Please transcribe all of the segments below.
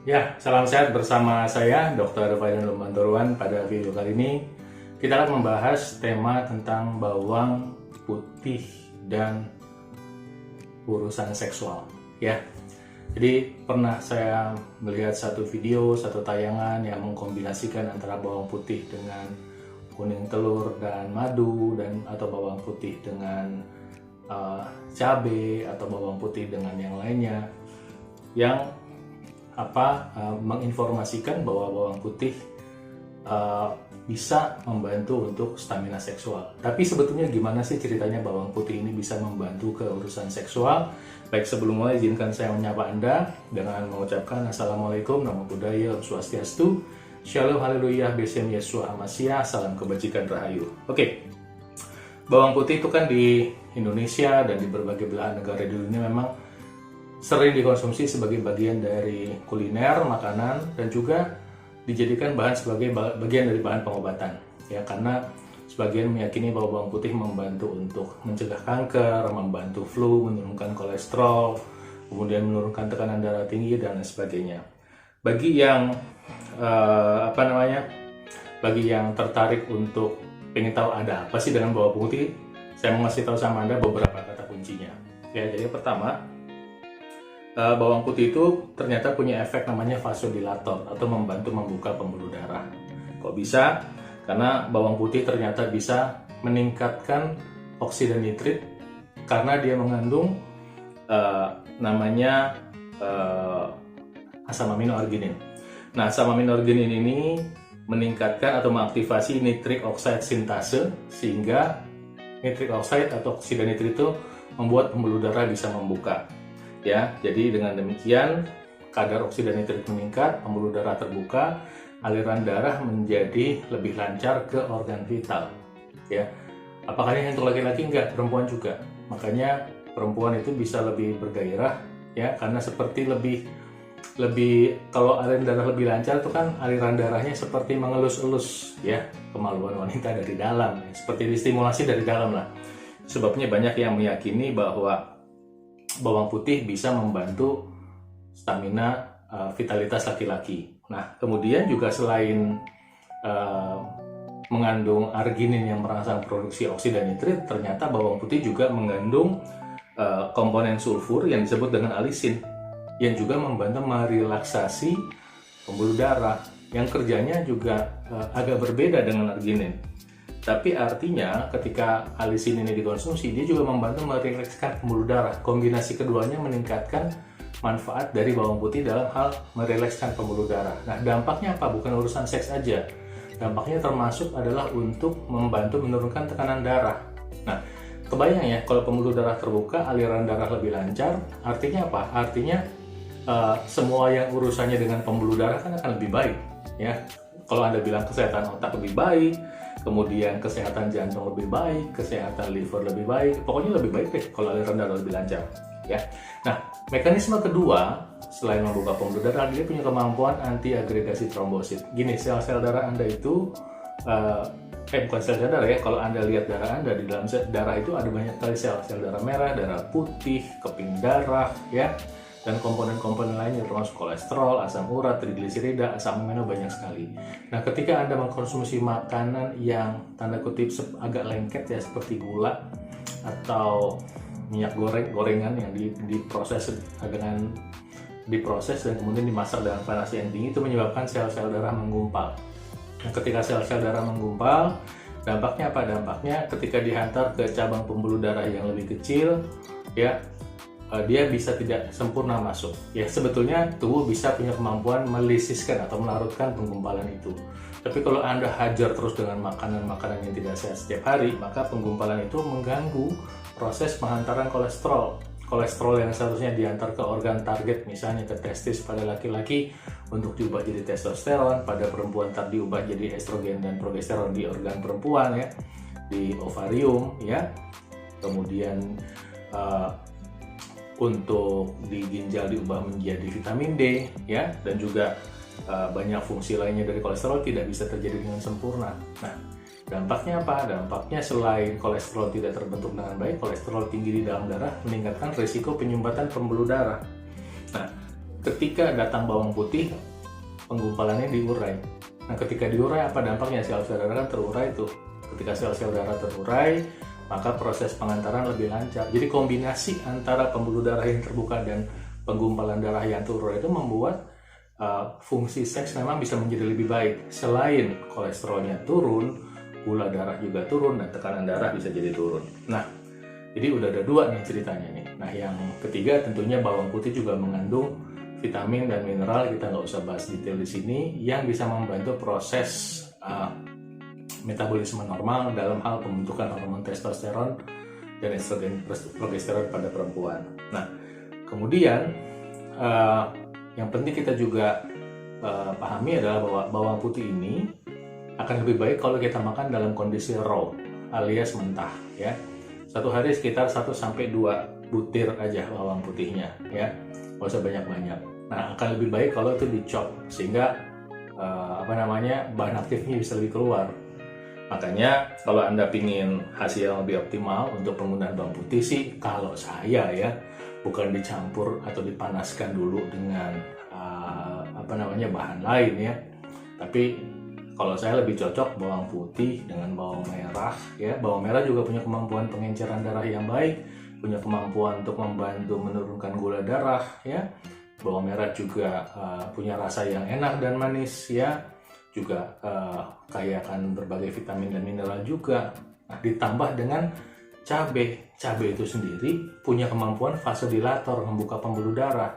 Ya, salam sehat bersama saya, Dr. Faidan Lumanturuan. Pada video kali ini, kita akan membahas tema tentang bawang putih dan urusan seksual. Ya, jadi pernah saya melihat satu video, satu tayangan yang mengkombinasikan antara bawang putih dengan kuning telur dan madu, atau bawang putih dengan cabai, atau bawang putih dengan yang lainnya, yang menginformasikan bahwa bawang putih bisa membantu untuk stamina seksual. Tapi sebetulnya gimana sih ceritanya bawang putih ini bisa membantu ke urusan seksual? Baik, sebelum mulai izinkan saya menyapa Anda dengan mengucapkan Assalamualaikum, Namo Buddhaya, Om Swastiastu, Shalom Haleluya, Besem Yesua Amasya, Salam Kebajikan Rahayu. Oke, bawang putih itu kan di Indonesia dan di berbagai belahan negara di dunia memang sering dikonsumsi sebagai bagian dari kuliner, makanan, dan juga dijadikan sebagai bagian dari bahan pengobatan. Ya, karena sebagian meyakini bahwa bawang putih membantu untuk mencegah kanker, membantu flu, menurunkan kolesterol, kemudian menurunkan tekanan darah tinggi dan lain sebagainya. Bagi yang bagi yang tertarik untuk pengen tahu ada apa sih dengan bawang putih, saya mau ngasih tahu sama Anda beberapa kata kuncinya. Ya, jadi pertama, bawang putih itu ternyata punya efek namanya vasodilator atau membantu membuka pembuluh darah. Kok bisa? Karena bawang putih ternyata bisa meningkatkan oksida nitrit karena dia mengandung asam amino arginin. Nah, asam amino arginin ini meningkatkan atau mengaktifasi nitric oxide sintase, sehingga nitric oxide atau oksida nitrit itu membuat pembuluh darah bisa membuka. Ya, jadi dengan demikian kadar oksida nitrit meningkat, pembuluh darah terbuka, aliran darah menjadi lebih lancar ke organ vital. Ya, apakah ini untuk laki-laki? Enggak, perempuan juga. Makanya perempuan itu bisa lebih bergairah, ya, karena seperti lebih kalau aliran darah lebih lancar itu kan aliran darahnya seperti mengelus-elus, ya, kemaluan wanita dari dalam, seperti distimulasi dari dalam lah. Sebabnya banyak yang meyakini bahwa bawang putih bisa membantu stamina vitalitas laki-laki. Nah, kemudian juga selain mengandung arginin yang merangsang produksi oksida nitrit, ternyata bawang putih juga mengandung komponen sulfur yang disebut dengan alisin, yang juga membantu merelaksasi pembuluh darah, yang kerjanya juga agak berbeda dengan arginin. Tapi artinya ketika alisin ini dikonsumsi, dia juga membantu merilekskan pembuluh darah. Kombinasi keduanya meningkatkan manfaat dari bawang putih dalam hal merilekskan pembuluh darah. Nah, dampaknya apa? Bukan urusan seks aja. Dampaknya termasuk adalah untuk membantu menurunkan tekanan darah. Nah, kebayang ya, kalau pembuluh darah terbuka, aliran darah lebih lancar, artinya apa? Artinya semua yang urusannya dengan pembuluh darah kan akan lebih baik. Ya, kalau Anda bilang kesehatan otak lebih baik, kemudian kesehatan jantung lebih baik, kesehatan liver lebih baik, pokoknya lebih baik deh kalau aliran darah lebih lancar, ya. Nah, mekanisme kedua selain membuka pembuluh darah, dia punya kemampuan anti agregasi trombosit. Gini, sel-sel darah Anda itu bukan sel darah ya. Kalau Anda lihat darah Anda, di dalam darah itu ada banyak kali sel darah merah, darah putih, keping darah, ya, dan komponen-komponen lainnya termasuk kolesterol, asam urat, trigliserida, asam amino, banyak sekali. Nah, ketika Anda mengkonsumsi makanan yang tanda kutip agak lengket ya, seperti gula atau minyak gorengan yang diproses dan kemudian dimasak dengan panas yang tinggi, itu menyebabkan sel-sel darah menggumpal. Nah, ketika sel-sel darah menggumpal, dampaknya apa? Dampaknya ketika dihantar ke cabang pembuluh darah yang lebih kecil, ya, dia bisa tidak sempurna masuk. Ya, sebetulnya tubuh bisa punya kemampuan melisiskan atau melarutkan penggumpalan itu. Tapi kalau Anda hajar terus dengan makanan-makanan yang tidak sehat setiap hari, maka penggumpalan itu mengganggu proses penghantaran kolesterol. Kolesterol yang seharusnya diantar ke organ target, misalnya ke testis pada laki-laki untuk diubah jadi testosteron, pada perempuan ntar diubah jadi estrogen dan progesteron di organ perempuan, ya, di ovarium, ya. Kemudian untuk di ginjal diubah menjadi vitamin D, ya, dan juga banyak fungsi lainnya dari kolesterol tidak bisa terjadi dengan sempurna. Nah, dampaknya apa? Dampaknya selain kolesterol tidak terbentuk dengan baik, kolesterol tinggi di dalam darah meningkatkan risiko penyumbatan pembuluh darah. Nah, ketika datang bawang putih, penggumpalannya diurai. Nah, ketika diurai apa dampaknya? Sel-sel darah kan terurai tuh. Ketika sel-sel darah terurai, maka proses pengantaran lebih lancar. Jadi kombinasi antara pembuluh darah yang terbuka dan penggumpalan darah yang terurai itu membuat fungsi seks memang bisa menjadi lebih baik. Selain kolesterolnya turun, gula darah juga turun, dan tekanan darah bisa jadi turun. Nah, jadi udah ada dua nih ceritanya nih. Nah, yang ketiga tentunya bawang putih juga mengandung vitamin dan mineral, kita nggak usah bahas detail di sini, yang bisa membantu proses metabolisme normal dalam hal pembentukan hormon testosteron dan estrogen progesteron pada perempuan. Nah, kemudian yang penting kita juga pahami adalah bahwa bawang putih ini akan lebih baik kalau kita makan dalam kondisi raw alias mentah ya. Satu hari sekitar 1-2 butir aja bawang putihnya ya, nggak usah banyak-banyak. Nah, akan lebih baik kalau itu dicop sehingga bahan aktifnya bisa lebih keluar. Makanya kalau Anda pingin hasil yang lebih optimal untuk penggunaan bawang putih sih, kalau saya ya, bukan dicampur atau dipanaskan dulu dengan bahan lain ya. Tapi kalau saya lebih cocok bawang putih dengan bawang merah ya. Bawang merah juga punya kemampuan pengenceran darah yang baik, punya kemampuan untuk membantu menurunkan gula darah ya. Bawang merah juga punya rasa yang enak dan manis ya. Juga kaya akan berbagai vitamin dan mineral juga. Nah, ditambah dengan cabai. Cabai itu sendiri punya kemampuan vasodilator, membuka pembuluh darah.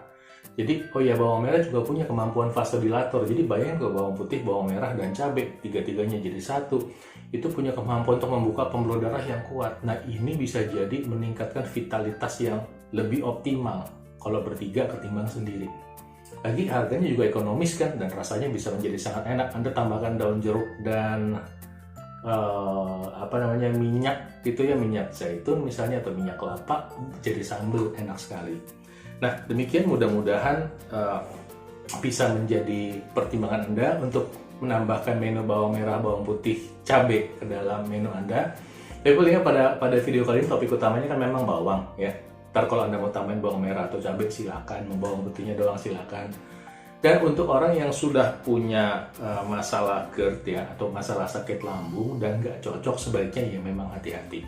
Jadi, bawang merah juga punya kemampuan vasodilator. Jadi bayangin kalau bawang putih, bawang merah, dan cabai, tiga-tiganya jadi satu, itu punya kemampuan untuk membuka pembuluh darah yang kuat. Nah, ini bisa jadi meningkatkan vitalitas yang lebih optimal kalau bertiga ketimbang sendiri. Lagi harganya juga ekonomis kan, dan rasanya bisa menjadi sangat enak. Anda tambahkan daun jeruk dan minyak gitu ya, minyak zaitun misalnya atau minyak kelapa, jadi sambal enak sekali. Nah, demikian mudah-mudahan bisa menjadi pertimbangan Anda untuk menambahkan menu bawang merah, bawang putih, cabai ke dalam menu Anda. Tapi paling pada video kali ini topik utamanya kan memang bawang ya. Ntar kalau Anda mau tambahin bawang merah atau cabai silakan, mau bawang putihnya doang silakan. Dan untuk orang yang sudah punya masalah GERD ya, atau masalah sakit lambung dan nggak cocok, sebaiknya ya memang hati-hati.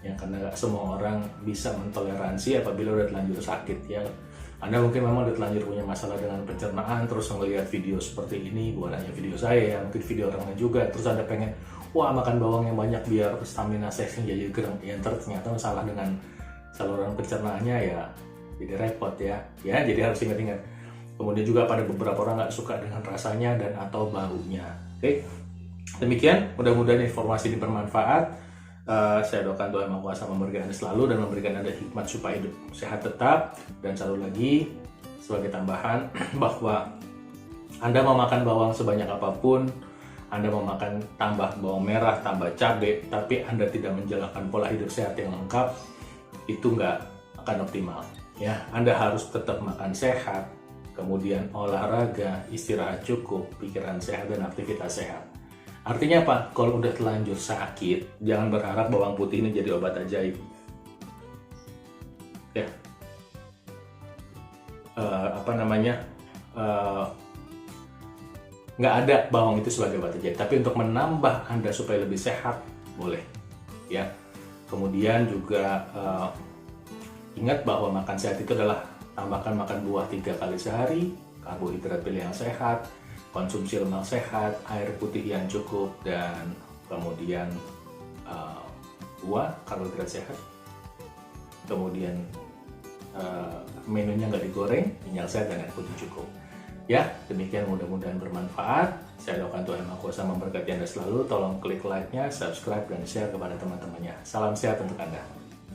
Ya, karena nggak semua orang bisa mentoleransi apabila udah terlanjur sakit ya. Anda mungkin memang udah terlanjur punya masalah dengan pencernaan, terus melihat video seperti ini, bukan hanya video saya ya, mungkin video orang lain juga. Terus Anda pengen, wah makan bawang yang banyak biar stamina seksnya jadi gereng. Ya, ternyata masalah dengan saluran pencernaannya ya, jadi repot ya. Ya, jadi harus ingat-ingat. Kemudian juga pada beberapa orang nggak suka dengan rasanya dan atau baunya. Oke, demikian. Mudah-mudahan informasi ini bermanfaat. Saya doakan Tuhan Maha Kuasa memberkati Anda selalu dan memberikan Anda hikmat supaya hidup sehat tetap. Dan satu lagi sebagai tambahan bahwa Anda mau makan bawang sebanyak apapun, Anda mau makan tambah bawang merah, tambah cabai, tapi Anda tidak menjalankan pola hidup sehat yang lengkap, itu nggak akan optimal. Ya, Anda harus tetap makan sehat, kemudian olahraga, istirahat cukup, pikiran sehat, dan aktivitas sehat. Artinya apa? Kalau udah terlanjur sakit, jangan berharap bawang putih ini jadi obat ajaib. Ya, nggak ada bawang itu sebagai obat ajaib. Tapi untuk menambah Anda supaya lebih sehat, boleh. Ya. Kemudian juga ingat bahwa makan sehat itu adalah tambahkan makan buah 3 kali sehari, karbohidrat pilih yang sehat, konsumsi lemak sehat, air putih yang cukup, dan kemudian buah, karbohidrat sehat. Kemudian menunya nggak digoreng, minyak sehat, dan air putih cukup. Ya, demikian, mudah-mudahan bermanfaat. Saya doakan Tuhan Maha Kuasa memberkati Anda selalu. Tolong klik like-nya, subscribe, dan share kepada teman-temannya. Salam sehat untuk Anda.